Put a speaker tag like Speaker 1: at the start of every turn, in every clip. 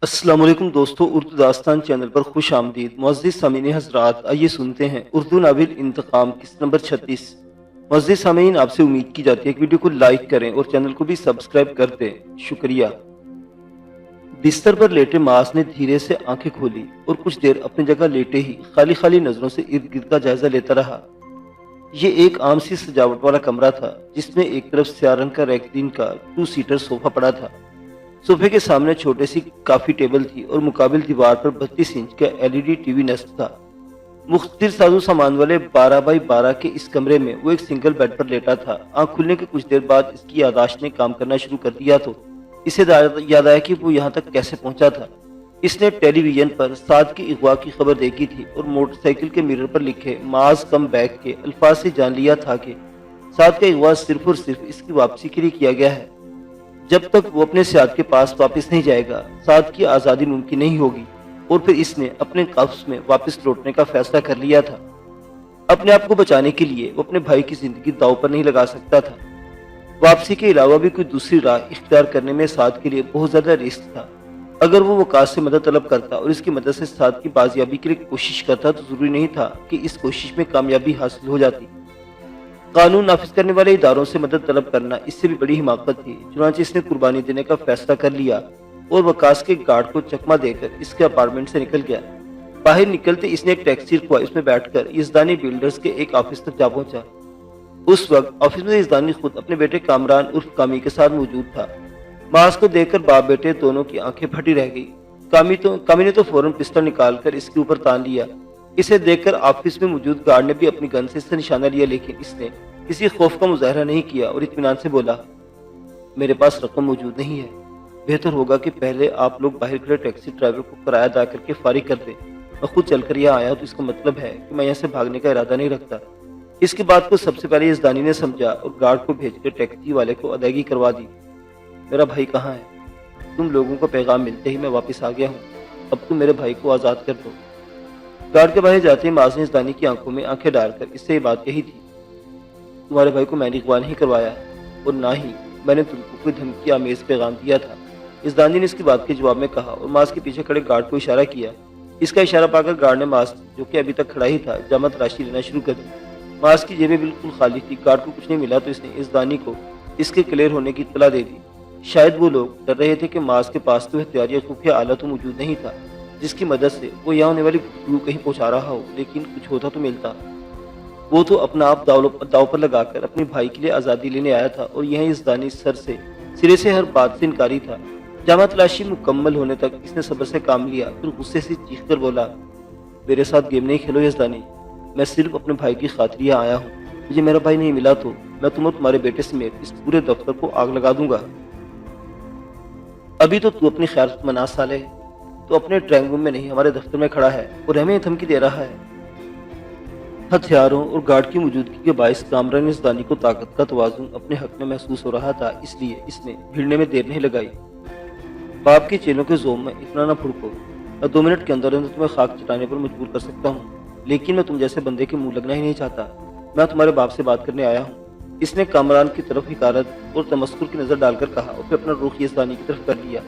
Speaker 1: السلام علیکم دوستو، اردو داستان چینل پر خوش آمدید۔ معزز سامعین حضرات، آئیے سنتے ہیں اردو ناول انتقام قسط نمبر 36۔ معزز سامعین، آپ سے امید کی جاتی ہے کہ ویڈیو کو لائک کریں اور چینل کو بھی سبسکرائب کر دیں، شکریہ۔ بستر پر لیٹے معاذ نے دھیرے سے آنکھیں کھولی اور کچھ دیر اپنی جگہ لیٹے ہی خالی خالی نظروں سے ارد گرد کا جائزہ لیتا رہا۔ یہ ایک عام سی سجاوٹ والا کمرہ تھا جس میں ایک طرف سیاہ رنگ کا ریکسین کا 2 سیٹر صوفہ پڑا تھا۔ صوفے کے سامنے چھوٹے سی کافی ٹیبل تھی اور مقابل دیوار پر 32 انچ کا LED ٹی وی نصب تھا۔ مختلف سازو سامان والے 12 بائی 12 کے اس کمرے میں وہ ایک سنگل بیڈ پر لیٹا تھا۔ آنکھ کھلنے کے کچھ دیر بعد اس کی یادداشت نے کام کرنا شروع کر دیا تو اسے یاد آیا کہ وہ یہاں تک کیسے پہنچا تھا۔ اس نے ٹیلی ویژن پر سعد کی اغوا کی خبر دیکھی تھی اور موٹر سائیکل کے مرر پر لکھے معاذ کم بیک کے الفاظ سے جان لیا تھا کہ سعد کا اغوا صرف اور صرف اس کی واپسی کے لیے کیا گیا ہے۔ جب تک وہ اپنے سعد کے پاس واپس نہیں جائے گا، سعد کی آزادی ممکن نہیں ہوگی، اور پھر اس نے اپنے قفس میں واپس لوٹنے کا فیصلہ کر لیا تھا۔ اپنے آپ کو بچانے کے لیے وہ اپنے بھائی کی زندگی داؤ پر نہیں لگا سکتا تھا۔ واپسی کے علاوہ بھی کوئی دوسری راہ اختیار کرنے میں سعد کے لیے بہت زیادہ رسک تھا۔ اگر وہ وقاص سے مدد طلب کرتا اور اس کی مدد سے سعد کی بازیابی کے لیے کوشش کرتا تو ضروری نہیں تھا کہ اس کوشش میں کامیابی حاصل ہو جاتی۔ قانون نافذ کرنے والے اداروں سے مدد طلب کرنا اس سے بھی بڑی حماقت تھی، چنانچہ اس نے قربانی دینے کا فیصلہ کر لیا اور وقاص کے گارڈ کو چکمہ دے کر اس کے اپارٹمنٹ سے نکل گیا۔ باہر نکلتے اس نے ایک ٹیکسی رکوائی، اس میں بیٹھ کر یزدانی بلڈرز کے ایک آفس تک جا پہنچا۔ اس وقت آفس میں یزدانی خود اپنے بیٹے کامران عرف کامی کے ساتھ موجود تھا۔ معاذ کو دیکھ کر باپ بیٹے دونوں کی آنکھیں پھٹی رہ گئی۔ کامی نے تو فوراً پسٹل نکال کر اس کے اوپر تان لیا۔ اسے دیکھ کر آفس میں موجود گارڈ نے بھی اپنی گن سے نشانہ لیا، لیکن اس نے کسی خوف کا مظاہرہ نہیں کیا اور اطمینان سے بولا، میرے پاس رقم موجود نہیں ہے، بہتر ہوگا کہ پہلے آپ لوگ باہر کھڑے ٹیکسی ڈرائیور کو کرایہ ادا کر کے فارغ کر دیں۔ میں خود چل کر یہاں آیا تو اس کا مطلب ہے کہ میں یہاں سے بھاگنے کا ارادہ نہیں رکھتا۔ اس کی بات کو سب سے پہلے یزدانی نے سمجھا اور گارڈ کو بھیج کر ٹیکسی والے کو ادائیگی کروا دی۔ میرا بھائی کہاں ہے؟ تم لوگوں کا پیغام ملتے ہی میں واپس آ گیا ہوں، اب تم میرے بھائی کو آزاد کر دو۔ گارڈ کے باہر جاتے ہی معاذ نے یزدانی کی آنکھوں میں آنکھیں ڈال کر اس سے یہ بات کہی تھی، تمہارے بھائی کو میں نے اغوا نہیں کروایا اور نہ ہی میں نے تم کو کوئی دھمکی آمیز پیغام دیا تھا، یزدانی نے اس کی بات کے جواب میں کہا اور معاذ کے پیچھے کھڑے گارڈ کو اشارہ کیا۔ اس کا اشارہ پا کر گارڈ نے معاذ، جو کہ ابھی تک کھڑا ہی تھا، جامہ تراشی لینا شروع کر دی۔ معاذ کی جیبیں بالکل خالی تھی، گارڈ کو کچھ نہیں ملا تو اس نے یزدانی کو اس کے کلیئر ہونے کی اطلاع دے دی۔ شاید وہ لوگ ڈر رہے تھے کہ معاذ کے پاس تو ہتھیار یا خفیہ آلہ تو موجود نہیں تھا جس کی مدد سے وہ یہاں ہونے والی گفتگو کہیں پہنچا رہا ہو، لیکن کچھ ہوتا تو ملتا۔ وہ تو اپنا آپ داؤ پر لگا کر اپنے بھائی کے لیے آزادی لینے آیا تھا اور یہاں یزدانی سرے سے ہر بات سے انکاری تھا۔ جامہ تلاشی مکمل ہونے تک اس نے صبر سے کام لیا، پھر غصے سے چیخ کر بولا، میرے ساتھ گیم نہیں کھیلو یزدانی، میں صرف اپنے بھائی کی خاطر یہاں آیا ہوں، مجھے میرا بھائی نہیں ملا تو میں تم اور تمہارے بیٹے سمیت اس پورے دفتر کو آگ لگا دوں گا۔ ابھی تو اپنی خیر منا سالے، تو اپنے ڈرائنگ روم میں نہیں ہمارے دفتر میں کھڑا ہے اور ہمیں دھمکی دے رہا ہے۔ ہتھیاروں اور گارڈ کی موجودگی کے باعث کامران یزدانی کو طاقت کا توازن اپنے حق میں محسوس ہو رہا تھا، اس لیے اس نے بھیڑنے میں دیر نہیں لگائی۔ باپ کے چیلوں کے زوم میں اتنا نہ پھڑکو، میں 2 منٹ کے اندر تمہیں خاک چٹانے پر مجبور کر سکتا ہوں، لیکن میں تم جیسے بندے کے منہ لگنا ہی نہیں چاہتا۔ میں تمہارے باپ سے بات کرنے آیا ہوں، اس نے کامران کی طرف حقارت اور تمسخر کی نظر ڈال کر کہا اور پھر اپنا رخ یزدانی کی طرف کر لیا۔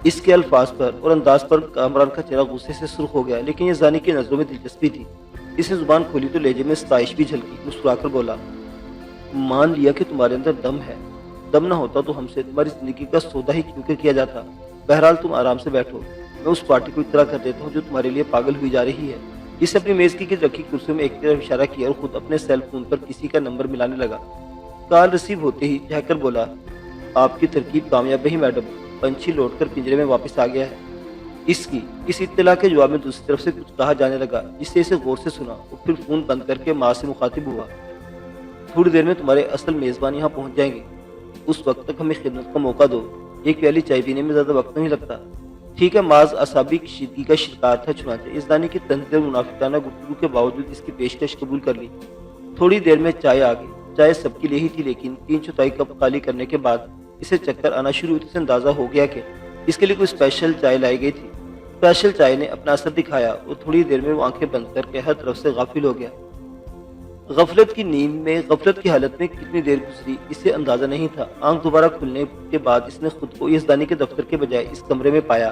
Speaker 1: اس کے الفاظ پر اور انداز پر کامران کا چہرہ غصے سے سرخ ہو گیا، لیکن یزدانی کی نظروں میں دلچسپی تھی۔ اس نے زبان کھولی تو لہجے میں ستائش بھی جھلکی، مسکرا کر بولا، مان لیا کہ تمہارے اندر دم ہے، دم نہ ہوتا تو ہم سے تمہاری زندگی کا سودا ہی کیوں کیا جاتا۔ بہرحال تم آرام سے بیٹھو، میں اس پارٹی کو اطلاع کر دیتا ہوں جو تمہارے لیے پاگل ہوئی جا رہی ہے۔ اس نے اپنی میز کی گرد رکھی کرسیوں میں ایک طرف اشارہ کیا اور خود اپنے سیل فون پر کسی کا نمبر ملانے لگا۔ کال ریسیو ہوتے ہی چہک کر بولا، آپ کی ترکیب کامیاب ہے میڈم، پنچھی لوٹ کر پنجرے میں واپس آ گیا ہے۔ اس اطلاع کے جواب میں دوسری طرف سے کچھ کہا جانے لگا، جس سے اسے غور سے سنا اور پھر فون بند کر کے ماں سے مخاطب ہوا، تھوڑی دیر میں تمہارے اصل میزبان یہاں پہنچ جائیں گے، اس وقت تک ہمیں خدمت کا موقع دو، ایک پیالی چائے پینے میں زیادہ وقت نہیں لگتا۔ ٹھیک ہے۔ معاذ اعصابی کشیدگی کا شکار تھا، چنانچہ یزدانی کی تنزیہ اور منافقانہ گفتگو کے باوجود اس کی پیشکش قبول کر لی۔ تھوڑی دیر میں چائے آ گئی۔ چائے سب کے لیے ہی تھی، لیکن 3/4 کپ خالی کرنے کے بعد اسے چکر آنا شروع ہوئی تو اسے اندازہ ہو گیا کہ اس کے لیے کوئی اسپیشل چائے لائی گئی تھی۔ اسپیشل چائے نے اپنا اثر دکھایا اور تھوڑی دیر میں وہ آنکھیں بند کر کے ہر طرف سے غافل ہو گیا۔ غفلت کی حالت میں کتنی دیر گزری اسے اندازہ نہیں تھا۔ آنکھ دوبارہ کھلنے کے بعد اس نے خود کو یزدانی کے دفتر کے بجائے اس کمرے میں پایا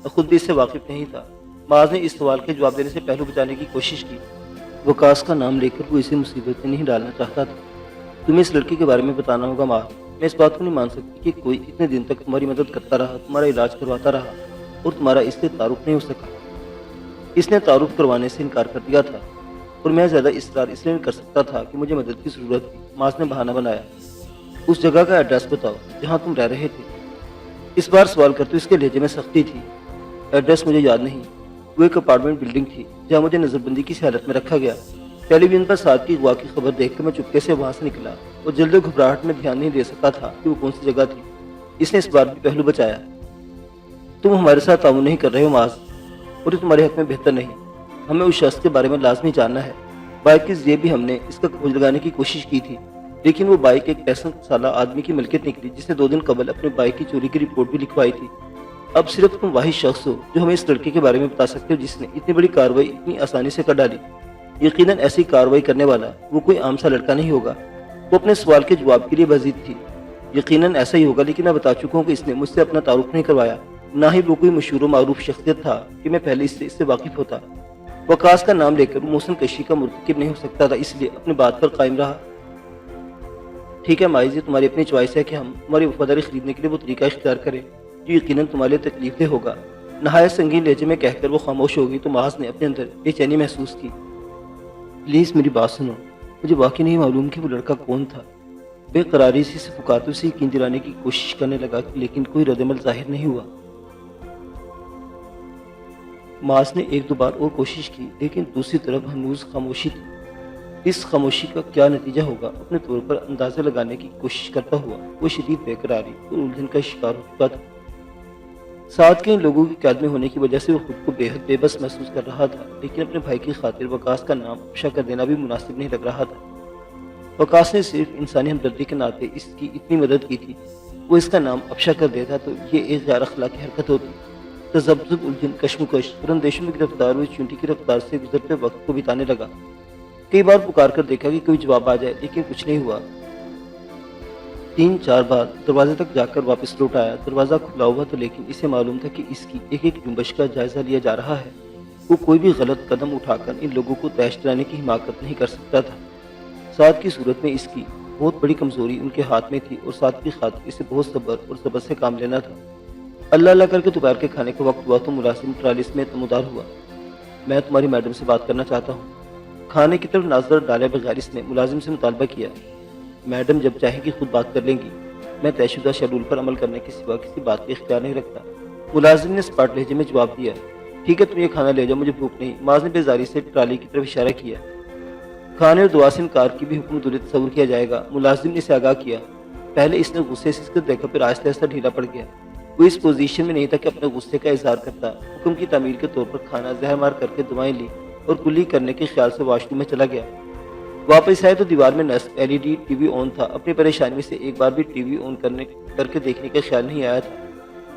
Speaker 1: میں خود بھی اس سے واقف نہیں تھا۔ معاذ نے اس سوال کے جواب دینے سے پہلو بچانے کی کوشش کی۔ وقاص کا نام لے کر وہ اسے مصیبت میں نہیں ڈالنا چاہتا تھا۔ تمہیں اس لڑکی کے بارے میں بتانا ہوگا معاذ۔ میں اس بات کو نہیں مان سکتی کہ کوئی اتنے دن تک تمہاری مدد کرتا رہا، تمہارا علاج کرواتا رہا اور تمہارا اس سے تعارف نہیں ہو سکا۔ اس نے تعارف کروانے سے انکار کر دیا تھا اور میں زیادہ اصرار اس لیے نہیں کر سکتا تھا کہ مجھے مدد کی ضرورت تھی۔ معاذ نے بہانہ بنایا۔ اس جگہ کا ایڈریس بتاؤ جہاں تم رہ رہے تھے۔ اس بار سوال کرتے اس کے لہجے میں سختی تھی۔ ایڈریس مجھے یاد نہیں۔ وہ ایک اپارٹمنٹ بلڈنگ تھی جہاں مجھے نظر بندی کی حالت میں رکھا گیا۔ ٹیلی ویژن پر سعد کی اغوا کی خبر دیکھ کر میں چپکے سے وہاں سے نکلا اور جلد گھبراہٹ میں دھیان نہیں دے سکا تھا کہ وہ کون سی جگہ تھی۔ اس نے اس بار بھی پہلو بچایا۔ تم ہمارے ساتھ تعاون نہیں کر رہے ہو معاذ، اور یہ تمہارے حق میں بہتر نہیں۔ ہمیں اس شخص کے بارے میں لازمی جاننا ہے۔ بائک کی یہ بھی ہم نے اس کا کھوج لگانے کی کوشش کی تھی، لیکن وہ بائک ایک 65 سالہ آدمی کی ملکیت نکلی جس نے 2 دن قبل اپنے بائک کی چوری کی رپورٹ بھی لکھوائی تھی۔ اب صرف تم واحد شخص ہو جو ہمیں اس لڑکے کے بارے میں بتا سکتے ہو جس نے اتنی بڑی کارروائی اتنی آسانی سے کر ڈالی۔ یقیناً ایسی کارروائی کرنے والا وہ کوئی عام سا لڑکا نہیں ہوگا۔ وہ اپنے سوال کے جواب کے لیے بزید تھی۔ یقیناً ایسا ہی ہوگا، لیکن میں بتا چکا ہوں کہ اس نے مجھ سے اپنا تعارف نہیں کروایا، نہ ہی وہ کوئی مشہور و معروف شخصیت تھا کہ میں پہلے اس سے واقف ہوتا۔ وقاص کا نام لے کر وہ محسن کشی کا مرتکب نہیں ہو سکتا تھا، اس لیے اپنی بات پر قائم رہا۔ ٹھیک ہے معاذ، یہ تمہاری اپنی چوائس ہے کہ ہم تمہاری وفاداری خریدنے کے لیے وہ طریقہ اختیار کریں جو یقیناً تمہارے لیے تکلیف دہ ہوگا۔ نہایت سنگین لہجے میں کہہ کر وہ خاموش ہو گئی تو معاذ نے اپنے اندر بے چینی محسوس کی۔ پلیز میری بات سنو، مجھے واقعی نہیں معلوم کہ وہ لڑکا کون تھا۔ بے قراری سے اسے پکارتے اسے یقین دلانے کی کوشش کرنے لگا، لیکن کوئی رد عمل ظاہر نہیں ہوا۔ معاذ نے 1-2 بار اور کوشش کی، لیکن دوسری طرف ہنوز خاموشی تھی۔ اس خاموشی کا کیا نتیجہ ہوگا اپنے طور پر اندازہ لگانے کی کوشش کرتا ہوا وہ شدید بے قراری اور الجھن کا شکار ہو چکا تھا۔ ساتھ کے ان لوگوں کی قید میں ہونے کی وجہ سے وہ خود کو بے حد بے بس محسوس کر رہا تھا، لیکن اپنے بھائی کی خاطر وقاص کا نام افشا کر دینا بھی مناسب نہیں لگ رہا تھا۔ وقاص نے صرف انسانی ہمدردی کے ناطے اس کی اتنی مدد کی تھی، وہ اس کا نام افشا کر دیتا تو یہ ایک غیر اخلاقی حرکت ہوتی۔ تذبذب، الجھن، کشمکش اور اندیشوں میں گرفتار ہوئی چونٹی کی رفتار سے گزرتے وقت کو بتانے لگا۔ کئی بار پکار کر دیکھا کہ کوئی جواب آ جائے، لیکن کچھ نہیں ہوا۔ 3-4 بار دروازے تک جا کر واپس لوٹ آیا۔ دروازہ کھلا ہوا تھا، لیکن اسے معلوم تھا کہ اس کی ایک ایک جنبش کا جائزہ لیا جا رہا ہے۔ وہ کوئی بھی غلط قدم اٹھا کر ان لوگوں کو طیش دلانے کی حماقت نہیں کر سکتا تھا۔ سعد کی صورت میں اس کی بہت بڑی کمزوری ان کے ہاتھ میں تھی اور سعد کی خاطر اسے بہت صبر اور صبر سے کام لینا تھا۔ اللہ اللہ کر کے دوپہر کے کھانے کا وقت ہوا تو ملازم ٹرالی میں نمودار ہوا۔ میں تمہاری میڈم سے بات کرنا چاہتا ہوں۔ کھانے کی طرف نظر ڈالے بغیر اس نے ملازم سے مطالبہ کیا۔ میڈم جب چاہیں گی خود بات کر لیں گی، میں طے شدہ شیڈول پر عمل کرنے کے سوا کسی بات کا اختیار نہیں رکھتا۔ ملازم نے سپاٹ لہجے میں جواب دیا۔ ٹھیک ہے، تم یہ کھانا لے جاؤ، مجھے بھوک نہیں۔ معاذ نے بیزاری سے ٹرالی کی طرف اشارہ کیا۔ کھانے اور دعا سے انکار کی بھی حکم دولت تصور کیا جائے گا، ملازم نے اسے آگاہ کیا۔ پہلے اس نے غصے سے اس کو دیکھا، پھر آہستہ آہستہ ڈھیلا پڑ گیا۔ وہ اس پوزیشن میں نہیں تھا کہ اپنے غصے کا اظہار کرتا۔ حکم کی تعمیل کے طور پر کھانا زہر مار کر کے دعائیں لی اور کلی کرنے کے خیال سے واش روم میں چلا گیا۔ واپس آئے تو دیوار میں نصب LED ٹی وی آن تھا۔ اپنی پریشانی میں سے ایک بار بھی ٹی وی آن کر کے دیکھنے کا خیال نہیں آیا تھا۔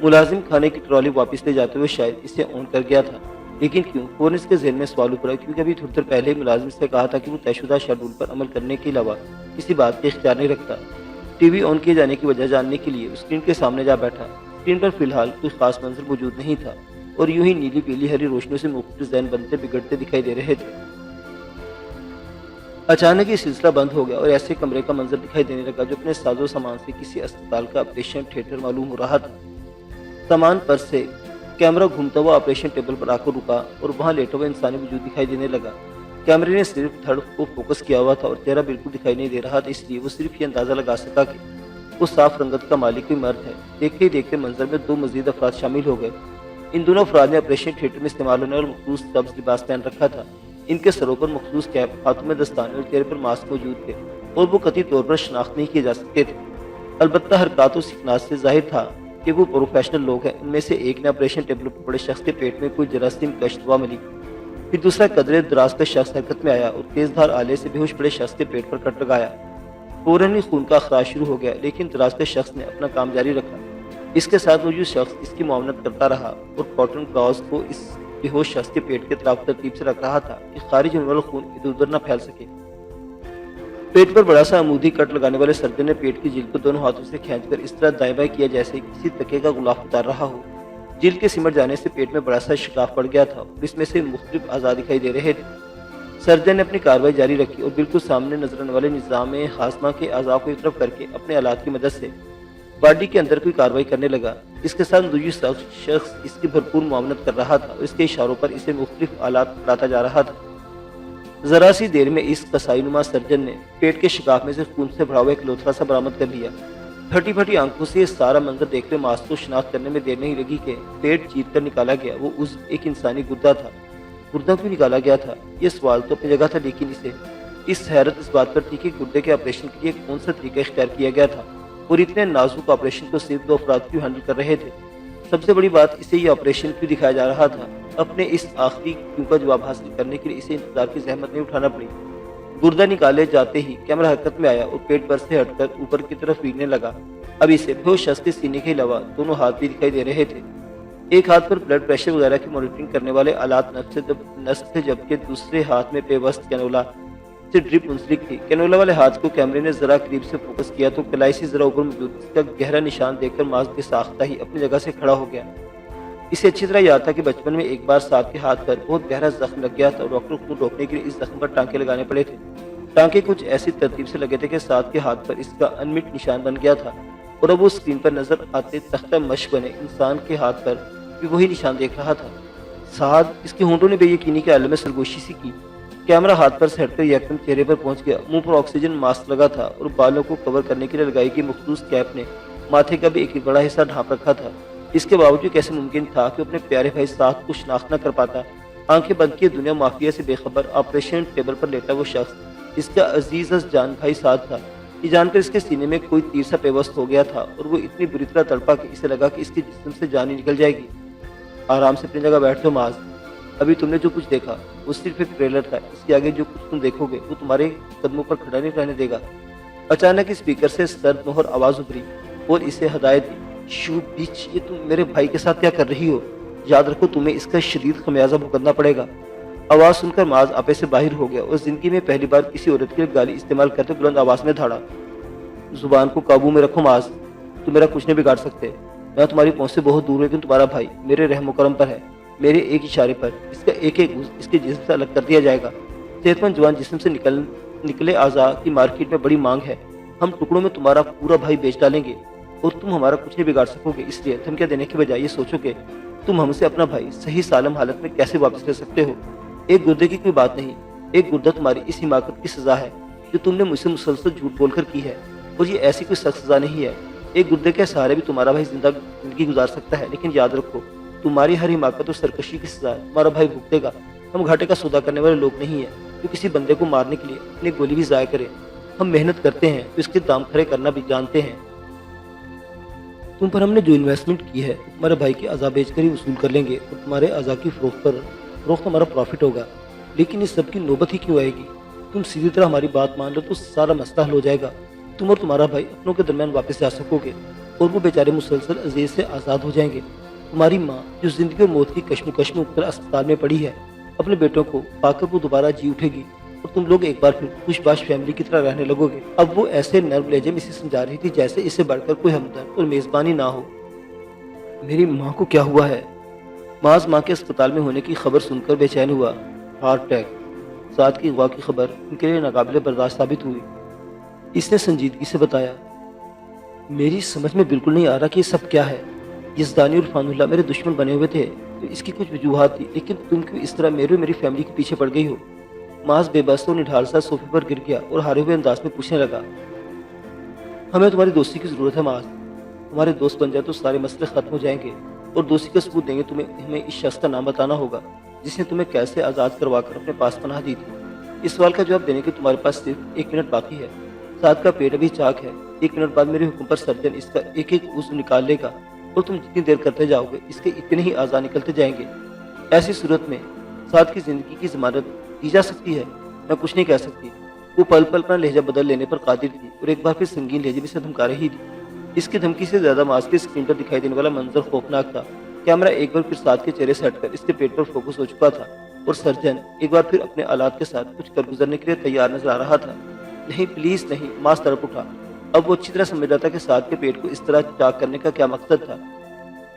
Speaker 1: ملازم کھانے کی ٹرالی واپس لے جاتے ہوئے شاید اسے آن کر گیا تھا، لیکن کیوں؟ فوراً اس کے ذہن میں سوال اپڑا، کیونکہ ابھی تھوڑی دیر پہلے ملازم سے کہا تھا کہ وہ طے شدہ شیڈول پر عمل کرنے کے علاوہ کسی بات کا اختیار نہیں رکھتا۔ ٹی وی آن کیے جانے کی وجہ جاننے کے لیے اسکرین کے سامنے جا بیٹھا۔ اسکرین پر فی الحال کوئی خاص منظر موجود نہیں تھا اور یوں ہی نیلی پیلی ہری روشنیوں سے مختلف ڈیزائن بنتے بگڑتے دکھائی دے رہے تھے۔ اچانک یہ سلسلہ بند ہو گیا اور ایسے کمرے کا منظر دکھائی دینے لگا جو اپنے ساز و سامان سے کسی اسپتال کا آپریشن تھیٹر معلوم ہو رہا تھا۔ سامان پر سے کیمرہ گھومتا ہوا آپریشن ٹیبل پر آ کر رکا اور وہاں لیٹا ہوا انسانی وجود دکھائی دینے لگا۔ کیمرے نے صرف دھڑ کو فوکس کیا ہوا تھا اور چہرہ بالکل دکھائی نہیں دے رہا تھا، اس لیے وہ صرف یہ اندازہ لگا سکا کہ وہ صاف رنگت کا مالک کوئی مرد ہے۔ دیکھتے ہی دیکھتے منظر میں 2 مزید افراد شامل ہو گئے۔ ان دونوں افراد نے آپریشن تھیٹر میں استعمال ہونے والا مخصوص سبز لباس پہن رکھا تھا۔ ان کے سروں پر مخصوص کیپ، ہاتھوں میں دستانے اور چہرے پر ماسک موجود تھے اور وہ قطعی طور پر شناخت نہیں کیے جا سکتے تھے۔ البتہ حرکات و سکنات سے ظاہر تھا کہ وہ پروفیشنل لوگ ہیں۔ ان میں سے ایک نے آپریشن ٹیبل پر پڑے شخص کے پیٹ میں کوئی جراثیم کشت ہوا ملی، پھر دوسرا قدرے دراز کا شخص حرکت میں آیا اور تیز دھار آلے سے بے ہوش پڑے شخص کے پیٹ پر کٹ لگایا۔ فوراً ہی خون کا اخراج شروع ہو گیا، لیکن دراز کے شخص نے اپنا کام جاری رکھا۔ اس کے ساتھ موجود شخص اس کی معاونت کرتا رہا اور کاٹن گاؤز کو اس بے ہوش شخص کے پیٹ کے اطراف ترتیب سے رکھ رہا تھا کہ خارج ہونے والا خون ادھر ادھر نہ پھیل سکے۔ پیٹ پر بڑا سا عمودی کٹ لگانے والے سرجن نے پیٹ کی جلد کو دونوں ہاتھوں سے کھینچ کر اس طرح دائیں بائیں کیا جیسے کسی تکے کا غلاف اتار رہا ہو۔ جلد کے سمٹ جانے سے پیٹ میں بڑا سا شکاف پڑ گیا تھا اور اس میں سے مختلف اعضاء دکھائی دے رہے تھے۔ سرجن نے اپنی کارروائی جاری رکھی اور بالکل سامنے نظر آنے والے نظام ہاضمہ کے اعضاء کو ایک طرف کر کے اپنے آلات کی مدد سے باڈی کے اندر کوئی کارروائی کرنے لگا۔ اس کے ساتھ دوسری شخص اس کی بھرپور معاونت کر رہا تھا اور اس کے اشاروں پر اسے مختلف آلات پکڑاتا جا رہا تھا۔ ذرا سی دیر میں اس کسائی نما سرجن نے پیٹ کے شکاف میں سے خون سے بھرا ہوا ایک لوتھڑا سا برآمد کر لیا۔ پھٹی پھٹی آنکھوں سے یہ سارا منظر دیکھ کر ماس کو شناخت کرنے میں دیر نہیں لگی کہ پیٹ چیت کر نکالا گیا وہ عضو ایک انسانی گردہ تھا۔ گردہ کیوں نکالا گیا تھا؟ یہ سوال تو اپنی جگہ تھا، لیکن اس حیرت اس بات پر تھی کہ گردے کے آپریشن کے لیے کون سا طریقہ اختیار کیا گیا تھا اور اتنے نازک آپریشن کو صرف 2 افراد کیوں ہینڈل کر رہے تھے؟ سب سے بڑی بات، اسے یہ آپریشن کیوں دکھایا جا رہا تھا؟ اپنے اس آخری کیوں کا جواب حاصل کرنے کے لیے اسے انتظار کی زحمت نہیں اٹھانا پڑی۔ گردہ نکالے جاتے ہی کیمرہ حرکت میں آیا اور پیٹ پر سے ہٹ کر اوپر کی طرف پھیرنے لگا۔ اب اسے بے ہوش شخص کے سینے کے علاوہ دونوں ہاتھ بھی دکھائی دے رہے تھے۔ ایک ہاتھ پر بلڈ پریشر وغیرہ کی مانیٹرنگ کرنے والے آلات نصب تھے، جبکہ دوسرے ہاتھ میں پیوست کینولا سے ڈرپ منسلک تھی۔ کینولا والے ہاتھ کو کیمرے نے ذرا قریب سے فوکس کیا تو کلائی سے ذرا اوپر موجود اس کا گہرا نشان دیکھ کر ماس بے ساختہ ہی اپنی جگہ سے کھڑا ہو گیا۔ اسے اچھی طرح یاد تھا کہ بچپن میں ایک بار سعد کے ہاتھ پر بہت گہرا زخم لگ گیا تھا اور ڈاکٹر خون روکنے کے لیے اس زخم پر ٹانکے لگانے پڑے تھے۔ ٹانکے کچھ ایسی ترتیب سے لگے تھے کہ سعد کے ہاتھ پر اس کا انمٹ نشان بن گیا تھا اور اب وہ اسکرین پر نظر آتے تختہ مشق بنے انسان کے ہاتھ پر بھی وہی نشان دیکھ رہا تھا۔ سعد، اس کے ہونٹوں نے بے یقینی کے عالم میں سرگوشی سی کی۔ کیمرہ ہاتھ پر سے ہٹ کر یکدم چہرے پر پہنچ گیا۔ منہ پر آکسیجن ماسک لگا تھا اور بالوں کو کور کرنے کے لیے لگائی گئی مخصوص کیپ نے ماتھے کا بھی ایک بڑا حصہ ڈھانپ رکھا تھا۔ اس کے باوجود کیسے ممکن تھا کہ اپنے پیارے بھائی سعد کو شناخت نہ کر پاتا؟ آنکھیں بند کیے دنیا مافیا سے بے خبر آپریشن ٹیبل پر لیٹا وہ شخص اس کا عزیز از جان بھائی سعد تھا۔ یہ جان کر اس کے سینے میں کوئی تیر سا پیوست ہو گیا تھا اور وہ اتنی بری طرح تڑپا کہ اسے لگا کہ اس کے جسم سے جان ہی نکل جائے گی۔ آرام سے اپنی جگہ بیٹھ جاؤ معاذ، ابھی تم نے جو کچھ دیکھا وہ صرف ایک ٹریلر تھا، اس کے آگے جو کچھ تم دیکھو گے وہ تمہارے قدموں پر کھڑا نہیں رہنے دے گا۔ اچانک اسپیکر سے سرد مہر آواز ابھری اور اسے ہدایت دی، شو بیچ، یہ تم میرے بھائی کے ساتھ کیا کر رہی ہو؟ یاد رکھو تمہیں اس کا شدید خمیازہ بھگتنا پڑے گا۔ آواز سن کر معاذ آپے سے باہر ہو گیا اور زندگی میں پہلی بار کسی عورت کے گالی استعمال کرتے بلند آواز میں دھاڑا، زبان کو قابو میں رکھو معاذ، تم میرا کچھ نہیں بگاڑ سکتے۔ میں تمہاری پہنچ سے بہت دور ہوں لیکن تمہارا بھائی میرے رحم و کرم پر ہے، میرے ایک اشارے پر اس کا ایک ایک عضو اس کے جسم سے الگ کر دیا جائے گا۔ صحت مند جوان جسم سے نکلے اعضاء کی مارکیٹ میں بڑی مانگ ہے، ہم ٹکڑوں میں تمہارا پورا بھائی بیچ ڈالیں گے اور تم ہمارا کچھ نہیں بگاڑ سکو گے۔ اس لیے دھمکیاں دینے کے بجائے یہ سوچو کہ تم ہم سے اپنا بھائی صحیح سالم حالت میں کیسے واپس لے سکتے ہو۔ ایک گردے کی کوئی بات نہیں، ایک گردہ تمہاری اس حماقت کی سزا ہے جو تم نے مجھ سے مسلسل جھوٹ بول کر کی ہے، اور یہ ایسی کوئی سخت سزا نہیں ہے۔ ایک گردے کے سہارے بھی تمہارا بھائی زندگی گزار سکتا ہے، لیکن یاد رکھو تمہاری ہر حماقت اور سرکشی کی سزا تمہارا بھائی بھگتے گا۔ ہم گھاٹے کا سودا کرنے والے لوگ نہیں ہیں جو کسی بندے کو مارنے کے لیے اپنی گولی بھی ضائع کرے۔ ہم محنت کرتے ہیں تو اس کے دام کھڑے کرنا بھی جانتے ہیں۔ تم پر ہم نے جو انویسٹمنٹ کی ہے تمہارے بھائی کے اعضاء بیچ کر ہی وصول کر لیں گے اور تمہارے اعضاء کی فروخت ہمارا پروفٹ ہوگا۔ لیکن اس سب کی نوبت ہی کیوں آئے گی؟ تم سیدھی طرح ہماری بات مان لو تو سارا مسئلہ حل ہو جائے گا۔ تم اور تمہارا بھائی اپنوں کے درمیان واپس جا سکو گے اور وہ بیچارے مسلسل عزیز سے آزاد ہو جائیں گے۔ تمہاری ماں جو زندگی اور موت کی کشمکش میں مبتلا اسپتال میں پڑی ہے، اپنے بیٹوں کو پا کر وہ دوبارہ جی اٹھے گی اور تم لوگ ایک بار پھر خوش باش فیملی کی طرح رہنے لگو گے۔ اب وہ ایسے نرم لہجے میں اسے سمجھا رہی تھی جیسے اس سے بڑھ کر کوئی ہمدرد اور میزبانی نہ ہو۔ میری ماں کو کیا ہوا ہے؟ معاذ ماں کے اسپتال میں ہونے کی خبر سن کر بے چین ہوا۔ Heart attack. سعد کی اغوا کی خبر ان کے لیے ناقابل برداشت ثابت ہوئی۔ اس نے سنجیدگی سے بتایا، میری سمجھ میں بالکل نہیں آ رہا کہ یہ سب کیا ہے۔ یزدانی اور فان اللہ میرے دشمن بنے ہوئے تھے تو اس کی کچھ وجوہات تھی، لیکن تم کیوں اس طرح میرے اور میری فیملی کے پیچھے پڑ گئی ہو؟ معاذ بے بس اور نڈھال سا صوفے پر گر گیا اور ہارے ہوئے انداز میں پوچھنے لگا، ہمیں تمہاری دوستی کی ضرورت ہے معاذ۔ تمہارے دوست بن جائے تو سارے مسئلے ختم ہو جائیں گے اور دوستی کا ثبوت دیں گے ہمیں اس شخص کا نام بتانا ہوگا جس نے تمہیں کیسے آزاد کروا کر اپنے پاس پناہ دی تھی۔ اس سوال کا جواب دینے کے تمہارے پاس صرف 1 منٹ باقی ہے۔ سعد کا پیٹ ابھی چاک ہے، 1 منٹ بعد میرے حکم پر سرجن اس کا ایک ایک عضو نکال لے گا اور تم جتنی دیر کرتے جاؤ گے اس کے اتنے ہی اعضاء نکلتے جائیں گے۔ ایسی صورت میں سعد کی زندگی کی ضمانت دی جا سکتی ہے؟ میں کچھ نہیں کہہ سکتی۔ وہ پل پل اپنا لہجہ بدل لینے پر قادر تھی اور ایک بار پھر سنگین لہجے میں سے دھمکا رہی تھی۔ اس کی دھمکی سے زیادہ معاذ کے اسکرین پر دکھائی دینے والا منظر خوفناک تھا۔ کیمرہ ایک بار پھر سعد کے چہرے سے ہٹ کر اس کے پیٹ پر فوکس ہو چکا تھا اور سرجن ایک بار پھر اپنے آلات کے ساتھ کچھ کر گزرنے کے لیے تیار نظر آ رہا تھا۔ نہیں پلیز نہیں، معاذ تڑپ اٹھا۔ اب وہ اچھی طرح سمجھ رہا تھا کہ سعد کے پیٹ کو اس طرح چاک کرنے کا کیا مقصد تھا۔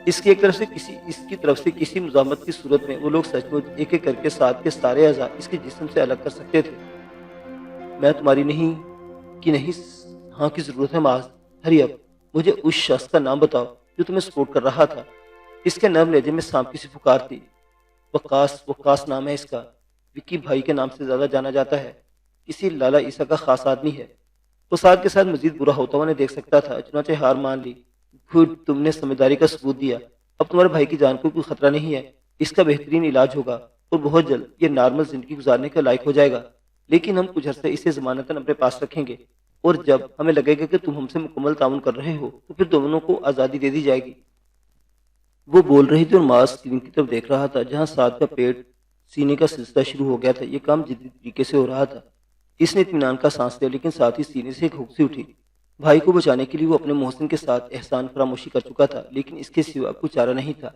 Speaker 1: اس کی طرف سے کسی مزاحمت کی صورت میں وہ لوگ سچ مچ ایک ایک کر کے ساتھ کے سارے اعضاء اس کے جسم سے الگ کر سکتے تھے۔ میں تمہاری نہیں ہاں کی ضرورت ہے معاذ، ہری اب مجھے اس شخص کا نام بتاؤ جو تمہیں سپورٹ کر رہا تھا۔ اس کے نرم لہجے میں سانپ کی سی پکار تھی۔ وقاص نام ہے اس کا، وکی بھائی کے نام سے زیادہ جانا جاتا ہے، کسی لالا عیسیٰ کا خاص آدمی ہے۔ وہ ساتھ کے ساتھ مزید برا ہوتا ہوا انہیں دیکھ سکتا تھا، چنانچہ ہار مان لی۔ گڈ، تم نے سمجھداری کا ثبوت دیا، اب تمہارے بھائی کی جان کو کوئی خطرہ نہیں ہے، اس کا بہترین علاج ہوگا اور بہت جلد یہ نارمل زندگی گزارنے کے لائق ہو جائے گا، لیکن ہم کچھ عرصے اسے ضمانتاً اپنے پاس رکھیں گے اور جب ہمیں لگے گا کہ تم ہم سے مکمل تعاون کر رہے ہو تو پھر دونوں کو آزادی دے دی جائے گی۔ وہ بول رہی تھی اور معاذ اسکرین کی طرف دیکھ رہا تھا جہاں سعد کا پیٹ سینے کا سلسلہ شروع ہو گیا تھا۔ یہ کام جدی طریقے سے ہو رہا تھا۔ اس نے اطمینان کا سانس لیا، لیکن ساتھ ہی سینے سے ایک ہنسی اٹھی۔ بھائی کو بچانے کے لیے وہ اپنے محسن کے ساتھ احسان فراموشی کر چکا تھا، لیکن اس کے سوا کوئی چارہ نہیں تھا۔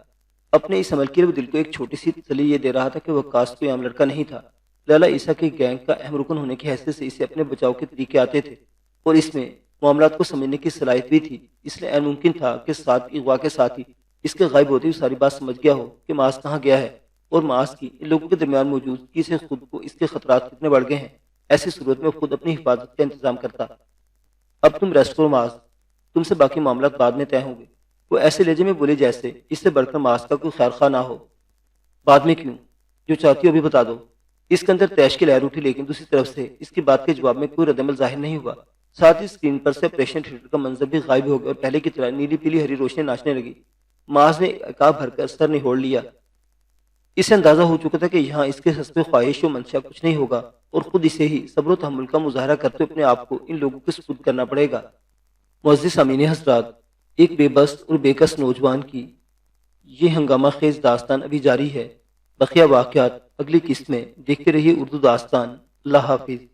Speaker 1: اپنے اس عمل کے لیے وہ دل کو ایک چھوٹی سی تسلی یہ دے رہا تھا کہ وقاص کوئی عام لڑکا نہیں تھا۔ لالا عیسیٰ کے گینگ کا اہم رکن ہونے کی حیثیت سے اسے اپنے بچاؤ کے طریقے آتے تھے اور اس میں معاملات کو سمجھنے کی صلاحیت بھی تھی۔ اس لیے ممکن تھا کہ ساتھ اغوا کے ساتھ ہی اس کے غائب ہوتے ہوئے ساری بات سمجھ گیا ہو کہ معاذ کہاں گیا ہے اور معاذ کی ان لوگوں کے درمیان موجودگی سے خود کو اس کے خطرات کتنے بڑھ گئے ہیں۔ ایسی صورت میں خود اپنی حفاظت کا انتظام کرتا۔ اب تم ریسٹ کرو معاذ، تم سے باقی معاملات بعد میں طے ہوں گے۔ وہ ایسے لہجے میں بولے جیسے اس سے بڑھ کر معاذ کا کوئی خیر خواہ نہ ہو۔ بعد میں کیوں؟ جو چاہتی ہو ابھی بتا دو۔ اس کے اندر تیش کی لہر اٹھی، لیکن دوسری طرف سے اس کی بات کے جواب میں کوئی رد عمل ظاہر نہیں ہوا۔ ساتھ ہی اسکرین پر سے آپریشن تھیٹر کا منظر بھی غائب ہو گیا اور پہلے کی طرح نیلی پیلی ہری روشنی ناچنے لگی۔ معاذ نے عقاب بھر کر سر نہوڑ لیا۔ اسے اندازہ ہو چکا تھا کہ یہاں اس کے حسب خواہش و منشا کچھ نہیں ہوگا اور خود اسے ہی صبر و تحمل کا مظاہرہ کرتے اپنے آپ کو ان لوگوں کے سپرد کرنا پڑے گا۔ معزز سامعین حضرات، ایک بے بس اور بے کس نوجوان کی یہ ہنگامہ خیز داستان ابھی جاری ہے۔ بقیہ واقعات اگلی قسط میں۔ دیکھتے رہیے اردو داستان۔ اللہ حافظ۔